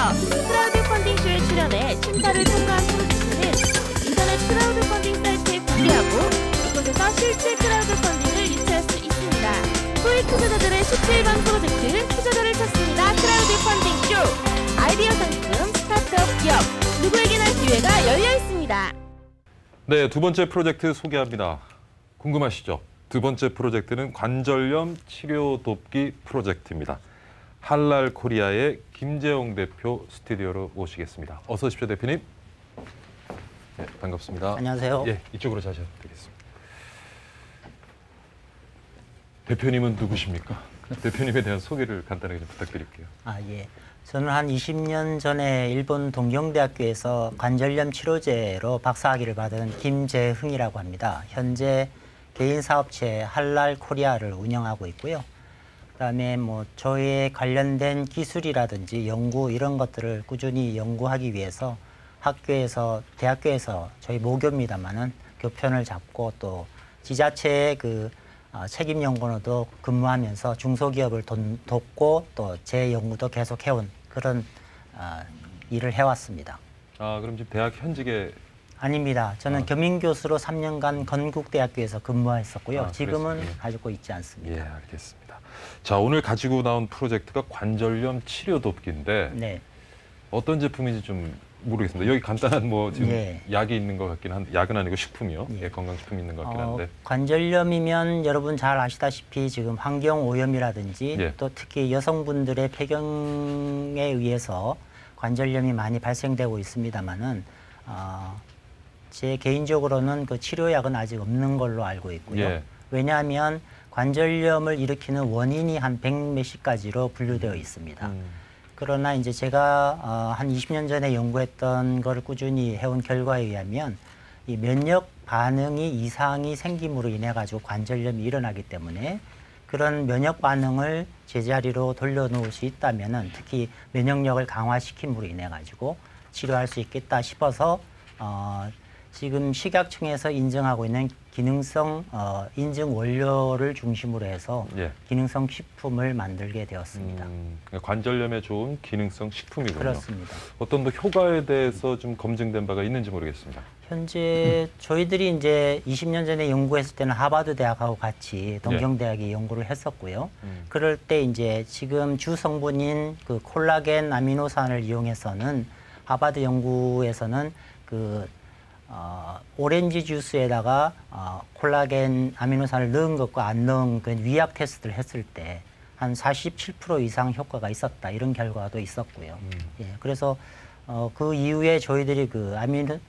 크라우드 펀딩 쇼에 출연해 심사를 통과한 프로젝트는 인터넷 크라우드 펀딩 사이트에 공개하고 이곳에서 실제 크라우드 펀딩을 유치할 수 있습니다. 소액 투자자들의 17번 프로젝트 투자자를 찾습니다. 크라우드 펀딩 쇼. 아이디어 상품, 스타트업 기업, 누구에게나 기회가 열려 있습니다. 네, 두 번째 프로젝트 소개합니다. 궁금하시죠? 두 번째 프로젝트는 관절염 치료 돕기 프로젝트입니다. 할랄 코리아의 김재용 대표 스튜디오로 모시겠습니다. 어서 오십시오, 대표님. 네, 반갑습니다. 안녕하세요. 예, 이쪽으로 자셔도 되겠습니다. 대표님은 누구십니까? 대표님에 대한 소개를 간단하게 좀 부탁드릴게요. 예. 저는 한 20년 전에 일본 동경대학교에서 관절염 치료제로 박사학위를 받은 김재흥이라고 합니다. 현재 개인 사업체 할랄 코리아를 운영하고 있고요. 그다음에 저에 관련된 기술이라든지 연구 이런 것들을 꾸준히 연구하기 위해서 학교에서 대학교에서 저희 모교입니다만은 교편을 잡고 또 지자체의 책임 연구원으로도 근무하면서 중소기업을 돕고 또 제 연구도 계속 해온 그런 일을 해왔습니다. 그럼 지금 대학 현직에? 아닙니다. 저는 겸임교수로 3년간 건국대학교에서 근무했었고요. 지금은 그랬습니다. 가지고 있지 않습니다. 예, 알겠습니다. 자, 오늘 가지고 나온 프로젝트가 관절염 치료 돕기인데 네. 어떤 제품인지 좀 모르겠습니다. 여기 간단한 지금 약이 있는 것 같긴 한데, 약은 아니고 식품이요. 예, 건강식품이 있는 것 같긴 한데. 관절염이면 여러분 잘 아시다시피 지금 환경 오염이라든지 또 특히 여성분들의 폐경에 의해서 관절염이 많이 발생되고 있습니다만은 제 개인적으로는 그 치료약은 아직 없는 걸로 알고 있고요. 왜냐하면 관절염을 일으키는 원인이 한 100몇십 가지로 분류되어 있습니다. 그러나 이제 제가 한 20년 전에 연구했던 걸 꾸준히 해온 결과에 의하면 이 면역 반응이 이상이 생김으로 인해 가지고 관절염이 일어나기 때문에 그런 면역 반응을 제자리로 돌려놓을 수 있다면은 특히 면역력을 강화시킴으로 인해 가지고 치료할 수 있겠다 싶어서 지금 식약청에서 인정하고 있는 기능성 인증 원료를 중심으로 해서 기능성 식품을 만들게 되었습니다. 관절염에 좋은 기능성 식품이군요. 그렇습니다. 어떤 효과에 대해서 좀 검증된 바가 있는지 모르겠습니다. 현재 저희들이 이제 20년 전에 연구했을 때는 하버드 대학하고 같이 동경대학이 연구를 했었고요. 그럴 때 이제 지금 주 성분인 그 콜라겐 아미노산을 이용해서는 하버드 연구에서는 오렌지 주스에다가 콜라겐 아미노산을 넣은 것과 안 넣은 그 위약 테스트를 했을 때 한 47% 이상 효과가 있었다 이런 결과도 있었고요. 예, 그래서 그 이후에 저희들이 그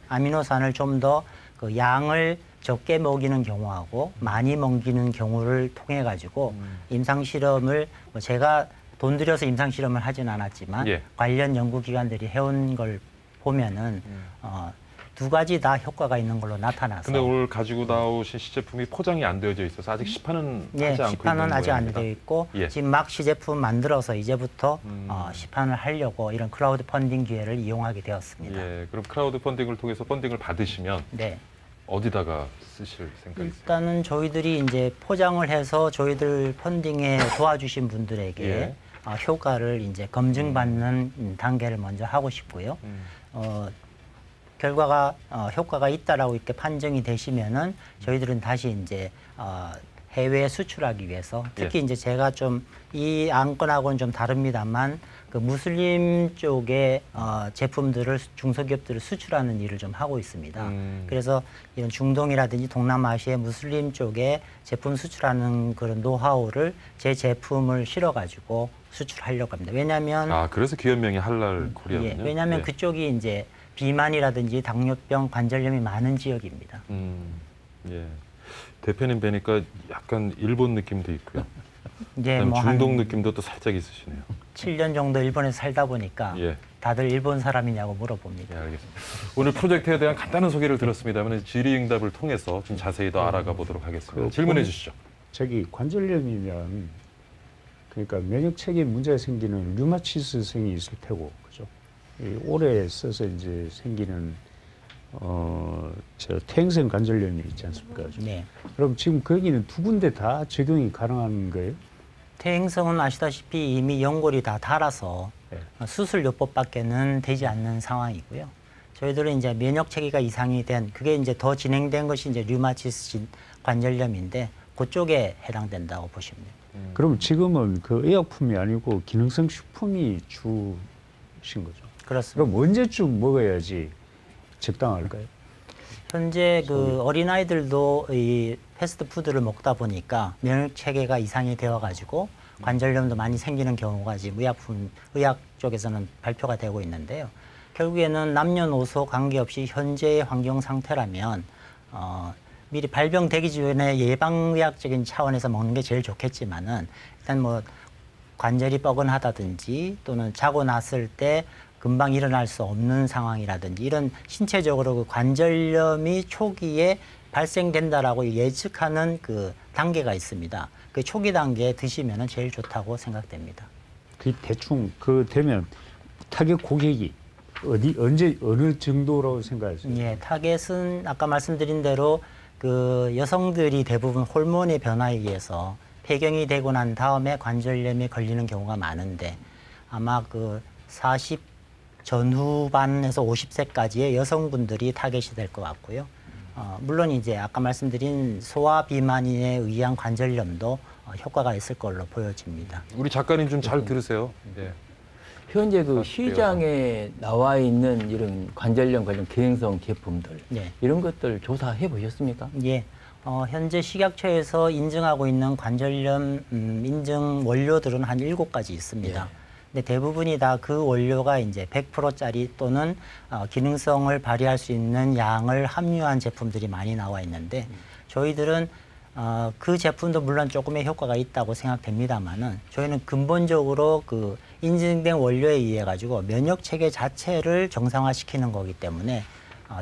아미노산을 좀 더 그 양을 적게 먹이는 경우하고 많이 먹이는 경우를 통해 가지고 임상 실험을 제가 돈 들여서 임상 실험을 하진 않았지만 관련 연구기관들이 해온 걸 보면은 두 가지 다 효과가 있는 걸로 나타나서. 근데 오늘 가지고 나오신 시제품이 포장이 안 되어져 있어서 아직 시판은 하지 않고 있는 시판은 아직 안 모양입니다. 되어 있고 지금 막 시제품 만들어서 이제부터 시판을 하려고 이런 크라우드 펀딩 기회를 이용하게 되었습니다. 그럼 크라우드 펀딩을 통해서 펀딩을 받으시면 어디다가 쓰실 생각이세요? 일단은 저희들이 이제 포장을 해서 저희들 펀딩에 도와주신 분들에게 효과를 이제 검증받는 단계를 먼저 하고 싶고요. 결과가 효과가 있다라고 이렇게 판정이 되시면은 저희들은 다시 이제 해외에 수출하기 위해서 특히 이제 제가 좀 이 안건하고는 좀 다릅니다만 그 무슬림 쪽의 제품들을 중소기업들을 수출하는 일을 좀 하고 있습니다. 그래서 이런 중동이라든지 동남아시아 무슬림 쪽에 제품 수출하는 그런 노하우를 제 제품을 실어가지고 수출하려고 합니다. 왜냐하면 그래서 기업명이 할랄 코리아군요. 왜냐하면 그쪽이 이제 비만이라든지 당뇨병, 관절염이 많은 지역입니다. 대표님 뵈니까 약간 일본 느낌도 있고요. 중동 느낌도 또 살짝 있으시네요. 7년 정도 일본에서 살다 보니까 다들 일본 사람이냐고 물어봅니다. 알겠습니다. 오늘 프로젝트에 대한 간단한 소개를 들었습니다만 질의응답을 통해서 좀 자세히 더 알아가 보도록 하겠습니다. 질문해 주시죠. 관절염이면 그러니까 면역체계에 문제가 생기는 류마티스성이 있을 테고, 그죠? 오래 써서 이제 생기는 퇴행성 관절염이 있지 않습니까? 그럼 지금 거기는 두 군데 다 적용이 가능한 거예요? 퇴행성은 아시다시피 이미 연골이 다 닳아서 수술요법밖에는 되지 않는 상황이고요. 저희들은 이제 면역 체계가 이상이 된 그게 이제 더 진행된 것이 이제 류마티스 관절염인데 그쪽에 해당된다고 보시면 됩니다. 그럼 지금은 그 의약품이 아니고 기능성 식품이 주신 거죠? 그렇습니다. 그럼 언제쯤 먹어야지 적당할까요? 현재 그 어린아이들도 이 패스트푸드를 먹다 보니까 면역 체계가 이상이 되어가지고 관절염도 많이 생기는 경우가 지금 의학 쪽에서는 발표가 되고 있는데요. 결국에는 남녀노소 관계없이 현재의 환경 상태라면 미리 발병되기 전에 예방의학적인 차원에서 먹는 게 제일 좋겠지만은 일단 뭐 관절이 뻐근하다든지 또는 자고 났을 때 금방 일어날 수 없는 상황이라든지 이런 신체적으로 그 관절염이 초기에 발생된다라고 예측하는 그 단계가 있습니다. 그 초기 단계에 드시면은 제일 좋다고 생각됩니다. 그 대충 그 되면 타겟 고객이 언제 어느 정도라고 생각하세요? 예, 타겟은 아까 말씀드린 대로 그 여성들이 대부분 호르몬의 변화에 의해서 폐경이 되고 난 다음에 관절염에 걸리는 경우가 많은데 아마 그 40 전후반에서 50세까지의 여성분들이 타겟이 될 것 같고요. 물론 이제 아까 말씀드린 소아 비만인에 의한 관절염도 효과가 있을 걸로 보여집니다. 우리 작가님 좀 잘 들으세요. 네. 현재 그 시장에 나와 있는 이런 관절염 관련 기능성 제품들 네. 이런 것들 조사해 보셨습니까? 예. 현재 식약처에서 인증하고 있는 관절염 인증 원료들은 한 7가지 있습니다. 예. 근데 대부분이 다 그 원료가 이제 100%짜리 또는 기능성을 발휘할 수 있는 양을 함유한 제품들이 많이 나와 있는데 저희들은 그 제품도 물론 조금의 효과가 있다고 생각됩니다만은 저희는 근본적으로 그 인증된 원료에 의해 가지고 면역 체계 자체를 정상화시키는 거기 때문에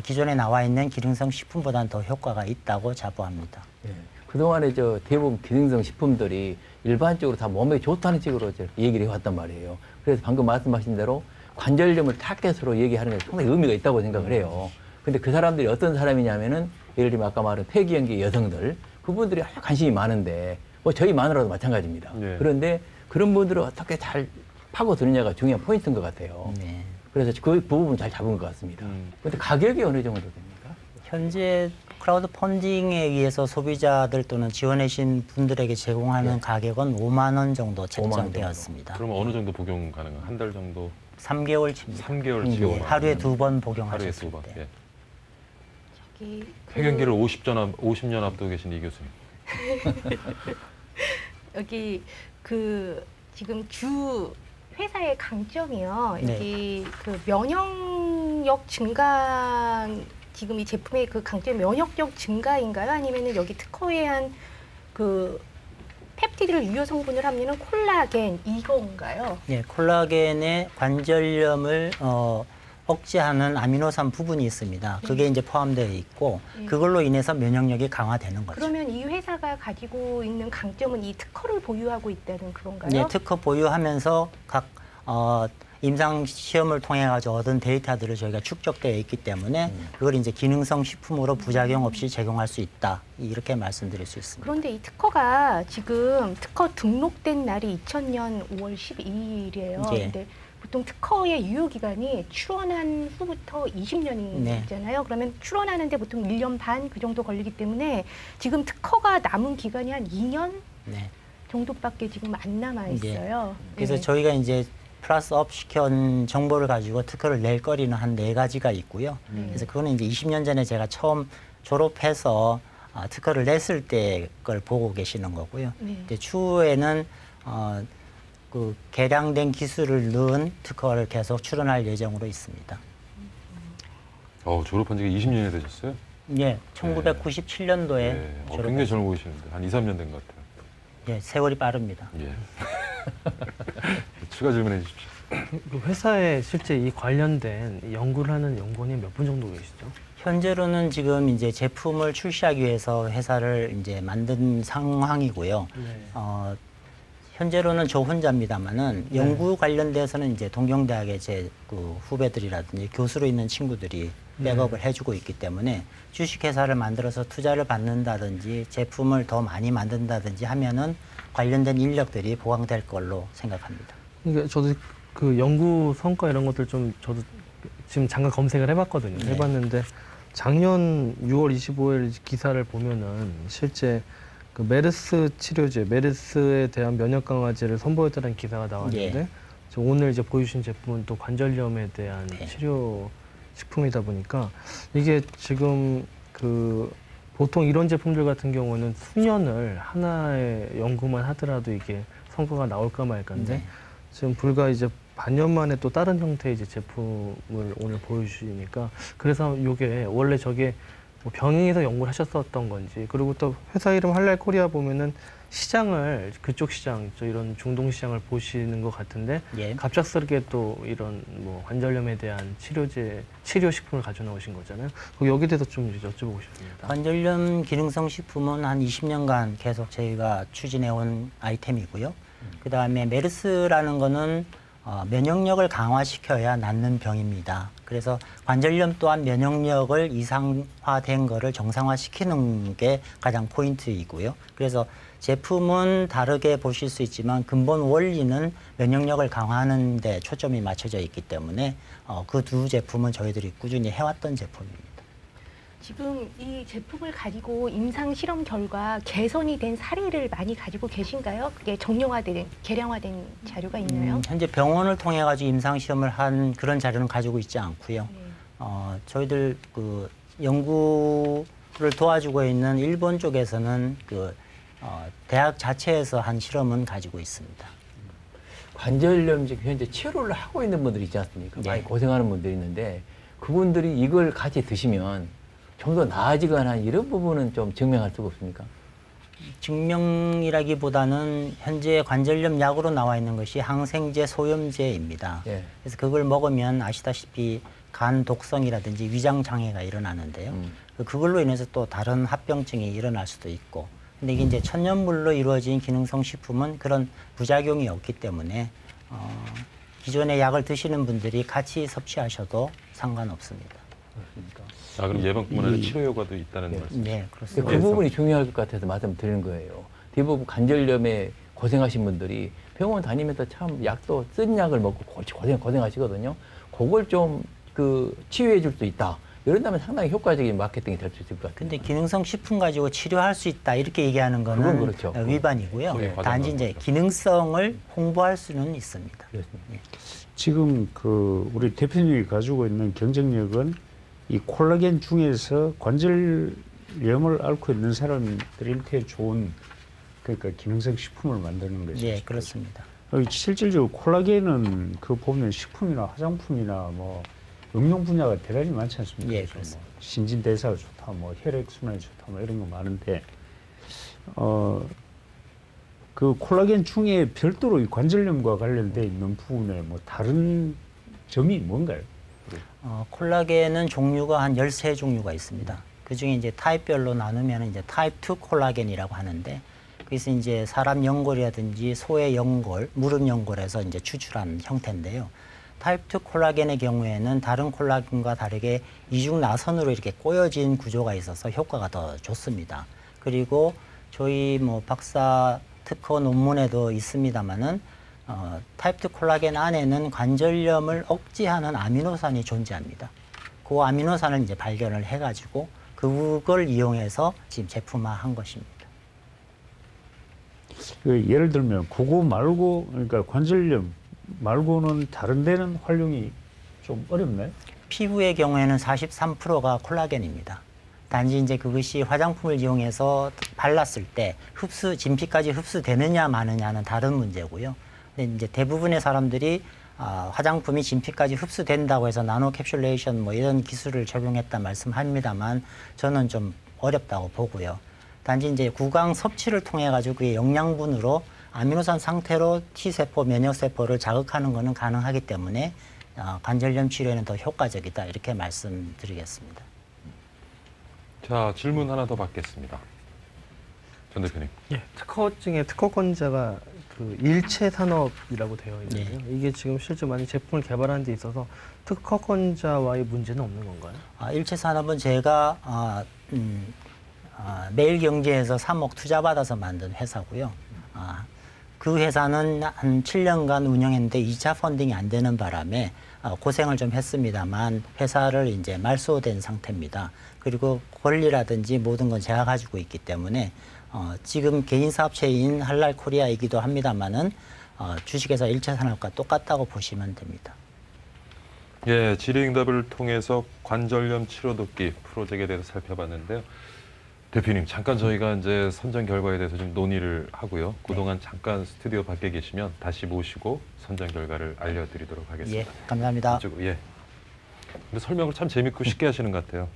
기존에 나와 있는 기능성 식품보다는 더 효과가 있다고 자부합니다. 예. 그동안에 저 대부분 기능성 식품들이 일반적으로 다 몸에 좋다는 식으로 얘기를 해왔단 말이에요. 그래서 방금 말씀하신 대로 관절염을 타겟으로 얘기하는 게 상당히 의미가 있다고 생각을 해요. 근데 그 사람들이 어떤 사람이냐면은 예를 들면 아까 말한 폐기형기 여성들 그분들이 아주 관심이 많은데 뭐 저희 마누라도 마찬가지입니다. 네. 그런데 그런 분들을 어떻게 잘 파고드느냐가 중요한 포인트인 것 같아요. 네. 그래서 그 부분 잘 잡은 것 같습니다. 그런데 가격이 어느 정도 됩니까? 현재 크라우드 펀딩에 의해서 소비자들 또는 지원해주신 분들에게 제공하는 가격은 5만 원 정도 책정되었습니다. 그러면 어느 정도 복용 가능한? 한 달 정도? 3개월치입니다. 3개월치. 예, 하루에 2번 하루에 복용하셨을 2번. 때. 예. 저기 폐경기를 50년 앞두고 계신 이 교수님. 여기 그 지금 주 회사의 강점이요. 네. 여기 그 면역력 증가 지금 이 제품의 그 강점이 면역력 증가인가요? 아니면은 여기 특허에 한 그 펩티드를 유효 성분을 함유하는 콜라겐 이건가요? 예, 콜라겐의 관절염을 억제하는 아미노산 부분이 있습니다. 그게 이제 포함되어 있고 그걸로 인해서 면역력이 강화되는 거죠. 그러면 이 회사가 가지고 있는 강점은 이 특허를 보유하고 있다는 그런가요? 예, 특허 보유하면서 각 임상 시험을 통해 가지고 얻은 데이터들을 저희가 축적되어 있기 때문에 그걸 이제 기능성 식품으로 부작용 없이 제공할 수 있다 이렇게 말씀드릴 수 있습니다. 그런데 이 특허가 지금 특허 등록된 날이 2000년 5월 12일이에요. 예. 근데 보통 특허의 유효 기간이 출원한 후부터 20년이잖아요. 그러면 출원하는데 보통 1년 반 그 정도 걸리기 때문에 지금 특허가 남은 기간이 한 2년 네. 정도밖에 지금 안 남아 있어요. 그래서 네. 저희가 이제 플러스업 시킨 정보를 가지고 특허를 낼 거리는 한 4가지가 있고요. 그래서 그거는 이제 20년 전에 제가 처음 졸업해서 특허를 냈을 때 걸 보고 계시는 거고요. 네. 이제 추후에는 그 개량된 기술을 넣은 특허를 계속 출원할 예정으로 있습니다. 졸업한 지가 20년이 되셨어요? 예, 1997년도에 네. 굉장히 젊어 보이시는데 한 2, 3년 된 것 같아요. 예, 세월이 빠릅니다. 예. 추가 질문해 주십시오. 그 회사에 실제 이 관련된 연구를 하는 연구원이 몇 분 정도 계시죠? 현재로는 지금 이제 제품을 출시하기 위해서 회사를 이제 만든 상황이고요. 네. 현재로는 저 혼자입니다만은 연구 관련돼서는 이제 동경대학의 제 그 후배들이라든지 교수로 있는 친구들이 백업을 해주고 있기 때문에 주식회사를 만들어서 투자를 받는다든지 제품을 더 많이 만든다든지 하면은 관련된 인력들이 보강될 걸로 생각합니다. 그러니까 저도 그 연구 성과 이런 것들 좀 저도 지금 잠깐 검색을 해봤거든요. 네. 해봤는데 작년 6월 25일 기사를 보면은 실제 그 메르스 치료제, 메르스에 대한 면역 강화제를 선보였다는 기사가 나왔는데 네. 오늘 이제 보여주신 제품은 또 관절염에 대한 네. 치료 식품이다 보니까 이게 지금 그 보통 이런 제품들 같은 경우는 수년을 하나의 연구만 하더라도 이게 성과가 나올까 말까인데 네. 지금 불과 이제 반년 만에 또 다른 형태의 이제 제품을 오늘 보여주시니까 그래서 이게 원래 저게 뭐 병행해서 연구를 하셨었던 건지 그리고 또 회사 이름 할랄코리아 보면은 시장을 그쪽 시장 이런 중동 시장을 보시는 것 같은데 예. 갑작스럽게 또 이런 뭐 관절염에 대한 치료 식품을 가져 나오신 거잖아요. 여기에 대해서 좀 여쭤보고 싶습니다. 관절염 기능성 식품은 한 20년간 계속 저희가 추진해 온 아이템이고요. 그다음에 메르스라는 거는 면역력을 강화시켜야 낫는 병입니다. 그래서 관절염 또한 면역력을 이상화된 거를 정상화시키는 게 가장 포인트이고요. 그래서 제품은 다르게 보실 수 있지만 근본 원리는 면역력을 강화하는 데 초점이 맞춰져 있기 때문에 그 두 제품은 저희들이 꾸준히 해왔던 제품입니다. 지금 이 제품을 가지고 임상 실험 결과 개선이 된 사례를 많이 가지고 계신가요? 그게 정형화된, 계량화된 자료가 있나요? 현재 병원을 통해 가지고 임상 시험을 한 그런 자료는 가지고 있지 않고요. 네. 저희들 그 연구를 도와주고 있는 일본 쪽에서는 대학 자체에서 한 실험은 가지고 있습니다. 관절염 지금 현재 치료를 하고 있는 분들이 있지 않습니까? 네. 많이 고생하는 분들이 있는데 그분들이 이걸 같이 드시면 좀 더 나아지거나 이런 부분은 좀 증명할 수가 없습니까? 증명이라기보다는 현재 관절염 약으로 나와 있는 것이 항생제 소염제입니다. 예. 그래서 그걸 먹으면 아시다시피 간 독성이라든지 위장 장애가 일어나는데요. 그걸로 인해서 또 다른 합병증이 일어날 수도 있고. 근데 이게 이제 천연물로 이루어진 기능성 식품은 그런 부작용이 없기 때문에 기존의 약을 드시는 분들이 같이 섭취하셔도 상관없습니다. 그렇습니까? 그럼 예방뿐만 아니라 치료 효과도 있다는 말씀. 네, 그렇습니다. 그 부분이 중요할 것 같아서 말씀드리는 거예요. 대부분 관절염에 고생하신 분들이 병원 다니면서 참 약도 쓴 약을 먹고 고생하시거든요. 그걸 좀 치유해 줄 수 있다. 이런다면 상당히 효과적인 마케팅이 될 수 있을 것 같아요. 근데 기능성 식품 가지고 치료할 수 있다 이렇게 얘기하는 거는 그건 그렇죠. 위반이고요. 네. 단지 이제 기능성을 홍보할 수는 있습니다. 그렇습니다. 지금 우리 대표님이 가지고 있는 경쟁력은 이 콜라겐 중에서 관절염을 앓고 있는 사람들한테 좋은 그러니까 기능성 식품을 만드는 것이죠. 네, 그렇습니다. 실질적으로 콜라겐은 보면 식품이나 화장품이나 뭐 응용 분야가 대단히 많지 않습니까? 예, 그렇습니다. 뭐 신진대사가 좋다, 뭐 혈액순환이 좋다, 뭐 이런 거 많은데 그 콜라겐 중에 별도로 이 관절염과 관련돼 있는 부분에 뭐 다른 점이 뭔가요? 콜라겐은 종류가 한 13종류가 있습니다. 그 중에 이제 타입별로 나누면 이제 타입 2 콜라겐이라고 하는데, 그래서 이제 사람 연골이라든지 소의 연골, 무릎 연골에서 이제 추출한 형태인데요. 타입 2 콜라겐의 경우에는 다른 콜라겐과 다르게 이중 나선으로 이렇게 꼬여진 구조가 있어서 효과가 더 좋습니다. 그리고 저희 뭐 박사 특허 논문에도 있습니다만은 타입 2 콜라겐 안에는 관절염을 억제하는 아미노산이 존재합니다. 그 아미노산을 이제 발견을 해가지고 그걸 이용해서 지금 제품화한 것입니다. 예를 들면 그거 말고, 그러니까 관절염 말고는 다른 데는 활용이 좀 어렵나요? 피부의 경우에는 43%가 콜라겐입니다. 단지 이제 그것이 화장품을 이용해서 발랐을 때 진피까지 흡수되느냐 마느냐는 다른 문제고요. 근데 이제 대부분의 사람들이 화장품이 진피까지 흡수된다고 해서 나노 캡슐레이션 뭐 이런 기술을 적용했다 말씀합니다만 저는 좀 어렵다고 보고요. 단지 이제 구강 섭취를 통해 가지고 그의 영양분으로 아미노산 상태로 T세포, 면역세포를 자극하는 것은 가능하기 때문에 관절염 치료에는 더 효과적이다 이렇게 말씀드리겠습니다. 자, 질문 하나 더 받겠습니다. 전 대표님. 예, 특허증의 특허권자가 일체 산업이라고 되어 있는데요. 네. 이게 지금 실제 많이 제품을 개발하는 데 있어서 특허권자와의 문제는 없는 건가요? 일체 산업은 제가 매일경제에서 3억 투자받아서 만든 회사고요. 그 회사는 한 7년간 운영했는데 2차 펀딩이 안 되는 바람에 고생을 좀 했습니다만 회사를 이제 말소된 상태입니다. 그리고 권리라든지 모든 건 제가 가지고 있기 때문에 지금 개인 사업체인 할랄 코리아이기도 합니다만은 주식회사 일체산업과 똑같다고 보시면 됩니다. 예, 질의응답을 통해서 관절염 치료돕기 프로젝트에 대해서 살펴봤는데요. 대표님, 잠깐 저희가 이제 선정 결과에 대해서 좀 논의를 하고요. 그동안 잠깐 스튜디오 밖에 계시면 다시 모시고 선정 결과를 알려드리도록 하겠습니다. 예, 감사합니다. 이쪽으로, 예. 근데 설명을 참 재밌고 쉽게 하시는 것 같아요.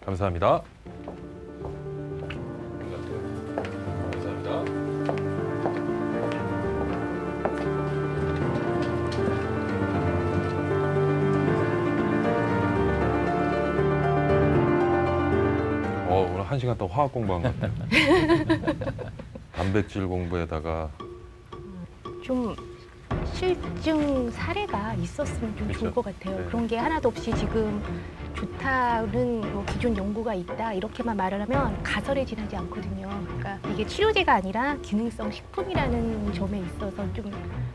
감사합니다. 감사합니다. 오늘 1시간 동안 화학 공부한 것 같아요. 단백질 공부에다가 좀 실증 사례가 있었으면 좀 좋을 것 같아요. 네. 그런 게 하나도 없이 지금 좋다는 뭐 기존 연구가 있다 이렇게만 말을 하면 가설에 지나지 않거든요. 그러니까 이게 치료제가 아니라 기능성 식품이라는 점에 있어서 좀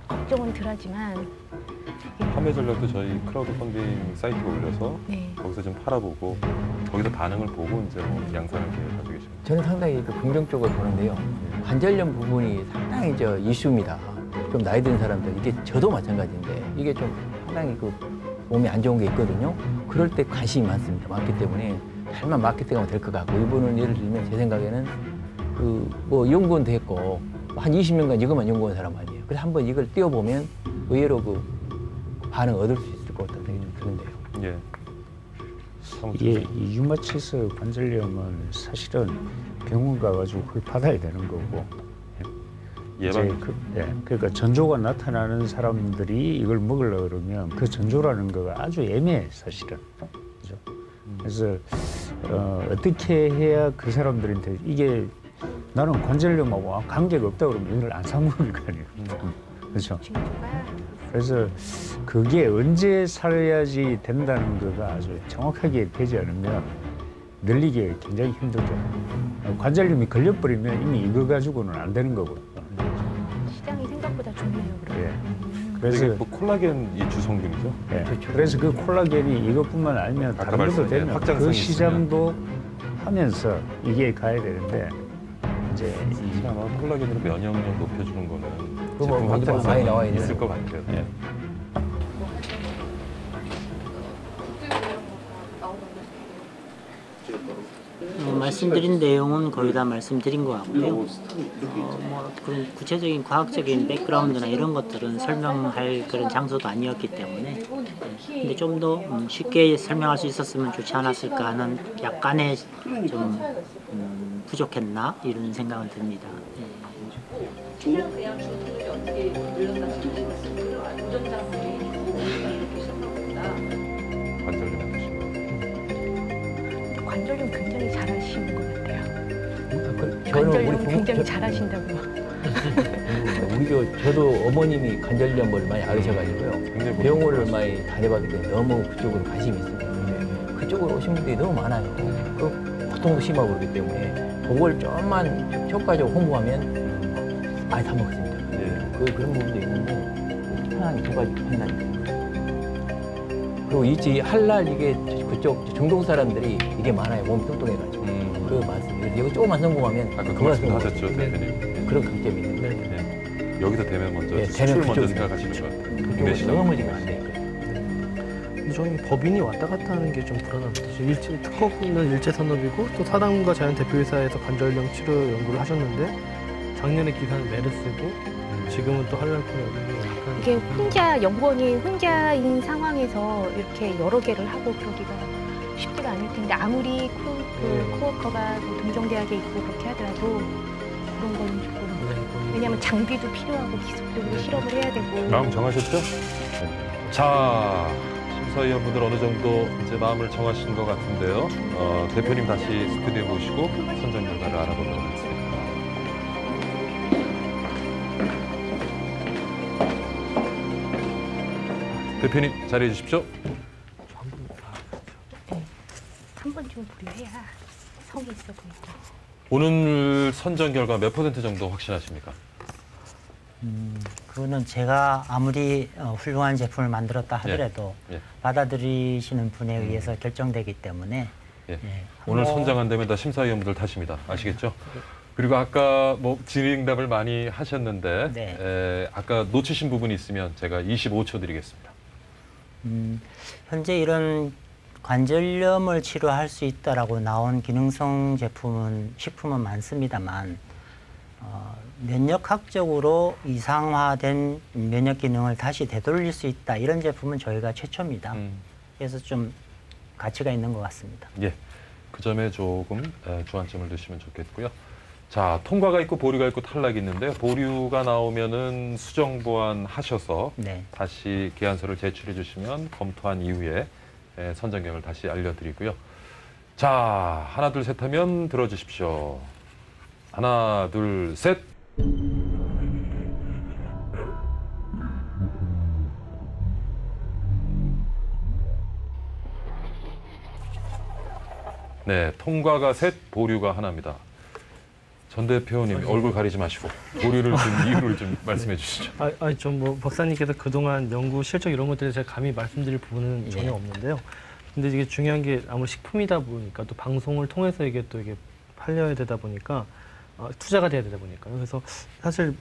걱정은 덜하지만 판매 전략도 저희 크라우드 펀딩 사이트에 올려서 네. 거기서 좀 팔아보고 거기서 반응을 보고 이제 뭐 양산을 계획하고 계십니다. 저는 상당히 그 긍정적으로 보는데요. 관절염 부분이 상당히 이슈입니다. 좀 나이 든 사람들, 이게 저도 마찬가지인데 이게 좀 상당히 그 몸에 안 좋은 게 있거든요. 그럴 때 관심이 많기 때문에 잘만 마케팅하면 될 것 같고, 이분은 예를 들면 제 생각에는 그 뭐 연구원도 했고 한 20년간 이것만 연구한 사람 아니에요. 그래서 한번 이걸 띄워보면 의외로 그 반응 얻을 수 있을 것 같다는 생각이 좀 드는데요. 예. 이게 이 류마티스 관절염은 사실은 병원 가가지고 그걸 받아야 되는 거고. 예방. 그러니까 전조가 나타나는 사람들이 이걸 먹으려고 그러면 그 전조라는 거가 아주 애매해 사실은. 그죠? 그래서 어떻게 해야 그 사람들한테 이게 나는 관절염하고 관계가 없다 그러면 이걸 안 사 먹을 거 아니에요. 그렇죠? 그래서 그게 언제 살아야지 된다는 거가 아주 정확하게 되지 않으면 늘리기 굉장히 힘들죠. 관절염이 걸려버리면 이미 이거 가지고는 안 되는 거고요. 시장이 생각보다 좋네요. 그러면. 예. 그래서 뭐 콜라겐이 주성분이죠. 예. 그래서 그 콜라겐이 이것뿐만 아니면 아까 다른 것도 되면 확장성이 그 시장도 하면서 이게 가야 되는데 이제 아마 콜라겐으로 면역력 높여주는 거는 그거 제품 뭐 확장성이 많이 나와 있는 있을 것 같아요. 예. 말씀드린 내용은 거의 다 말씀드린 것 같고요. 뭐 그런 구체적인 과학적인 백그라운드나 이런 것들은 설명할 그런 장소도 아니었기 때문에 근데 좀 더 쉽게 설명할 수 있었으면 좋지 않았을까 하는 약간의 좀 부족했나 이런 생각은 듭니다. 관절염 굉장히 잘하시는 것 같아요. 저는 관절염 굉장히 잘하신다고요. 저도 어머님이 관절염을 많이 앓으셔가지고요. 병원을 많이 다녀봤기 때문에 너무 그쪽으로 관심이 있습니다. 그쪽으로 오신 분들이 너무 많아요. 그 고통도 심하고 그렇기 때문에 그걸 좀만 효과적으로 홍보하면 많이 다 먹습니다. 그런 부분도 있는데 편한 두 가지 판단입니다. 그리고 이지 할랄 이게 그쪽 중동 사람들이 이게 많아요. 몸 뚱뚱해가지고. 그 말씀. 이거 조금만 성공하면 아까 그 말씀 하셨죠, 대표님. 그런 강점이 있는데. 여기서 되면 먼저 네, 수출 되면 먼저 생각하시는 것 같아요. 그쪽으로 너무 지금 안 되니까. 근데 저는 법인이 왔다 갔다 하는 게 좀 불안합니다. 특허는 일제산업이고 또 사람과 자연 대표이사에서 관절염 치료 연구를 하셨는데 작년에 기사는 메르스고 지금은 또 할랄코리아고 약간 이게 혼자 연구원이 혼자인 상황에서 이렇게 여러 개를 하고 그러기가 쉽지가 않을 텐데 아무리 코워커가 뭐 동정대학에 있고 그렇게 하더라도 그런 건 조금 왜냐하면 장비도 필요하고 기술적으로 실험을 해야 되고. 마음 정하셨죠? 자, 심사위원분들 어느 정도 이제 마음을 정하신 것 같은데요. 대표님 다시 스튜디오에 모시고 선정 결과를 알아보도록 하겠습니다. 대표님 자리해 주십시오. 한 번 좀 보류해야 성이 있어 보이고. 오늘 선정 결과 몇 % 정도 확신하십니까? 그거는 제가 아무리 훌륭한 제품을 만들었다 하더라도 받아들이시는 분에 의해서 결정되기 때문에 오늘 선정 안 되면 다 심사위원분들 탓입니다. 아시겠죠? 그리고 아까 뭐 질의응답을 많이 하셨는데 아까 놓치신 부분이 있으면 제가 25초 드리겠습니다. 현재 이런 관절염을 치료할 수 있다라고 나온 기능성 식품은 많습니다만 면역학적으로 이상화된 면역 기능을 다시 되돌릴 수 있다 이런 제품은 저희가 최초입니다. 그래서 좀 가치가 있는 것 같습니다. 예, 그 점에 조금 주안점을 두시면 좋겠고요. 자, 통과가 있고 보류가 있고 탈락이 있는데요. 보류가 나오면은 수정 보완하셔서 다시 계안서를 제출해 주시면 검토한 이후에 선정경을 다시 알려드리고요. 자, 하나 둘 셋 하면 들어주십시오. 하나 둘 셋. 네, 통과가 셋, 보류가 하나입니다. 전 대표님 얼굴 가리지 마시고 보류를 준 이유를 좀 말씀해 주시죠. 좀 뭐 박사님께서 그동안 연구 실적 이런 것들에 제가 감히 말씀드릴 부분은 전혀 없는데요. 근데 이게 중요한 게 아무리 식품이다 보니까 또 방송을 통해서 이게 팔려야 되다 보니까 투자가 돼야 되다 보니까 그래서 사실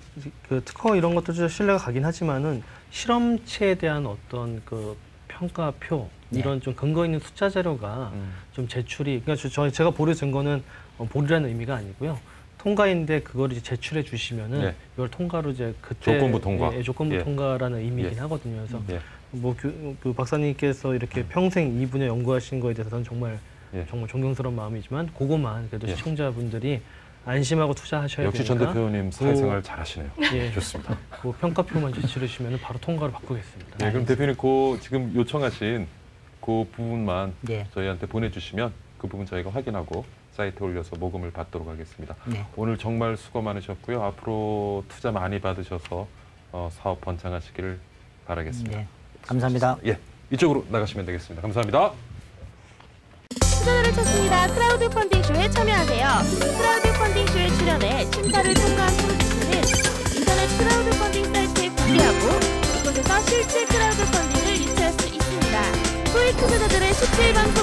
그 특허 이런 것도 신뢰가 가긴 하지만은 실험체에 대한 어떤 그 평가표 이런 좀 근거 있는 숫자 자료가 좀 제출이 그러니까 제가 보류 증거는 보류라는 의미가 아니고요. 통과인데 그걸 이제 제출해 주시면은 이걸 통과로 이제 그때 조건부 통과, 조건부 통과라는 의미이긴 하거든요. 그래서 뭐 그 박사님께서 이렇게 평생 이 분야 연구하신 거에 대해서는 정말 존경스러운 마음이지만 그거만 그래도 시청자분들이 안심하고 투자하셔야 역시 되니까. 전 대표님 사회생활 잘하시네요. 좋습니다. 그 평가표만 제출하시면 바로 통과를 바꾸겠습니다. 네, 그럼 대표님 지금 요청하신 그 부분만 저희한테 보내주시면 그 부분 저희가 확인하고 사이트에 올려서 모금을 받도록 하겠습니다. 오늘 정말 수고 많으셨고요. 앞으로 투자 많이 받으셔서 사업 번창하시기를 바라겠습니다. 감사합니다. 예, 이쪽으로 나가시면 되겠습니다. 감사합니다. 투자자를 찾습니다. 크라우드 펀딩 쇼에 참여하세요. 크라우드 펀딩 쇼에 출연해 심사를 통과한 프로젝트는 인터넷 크라우드 펀딩 사이트에 공개하고 이곳에서 실제 크라우드 펀딩을 유치할 수 있습니다. 소액 투자자들의 17만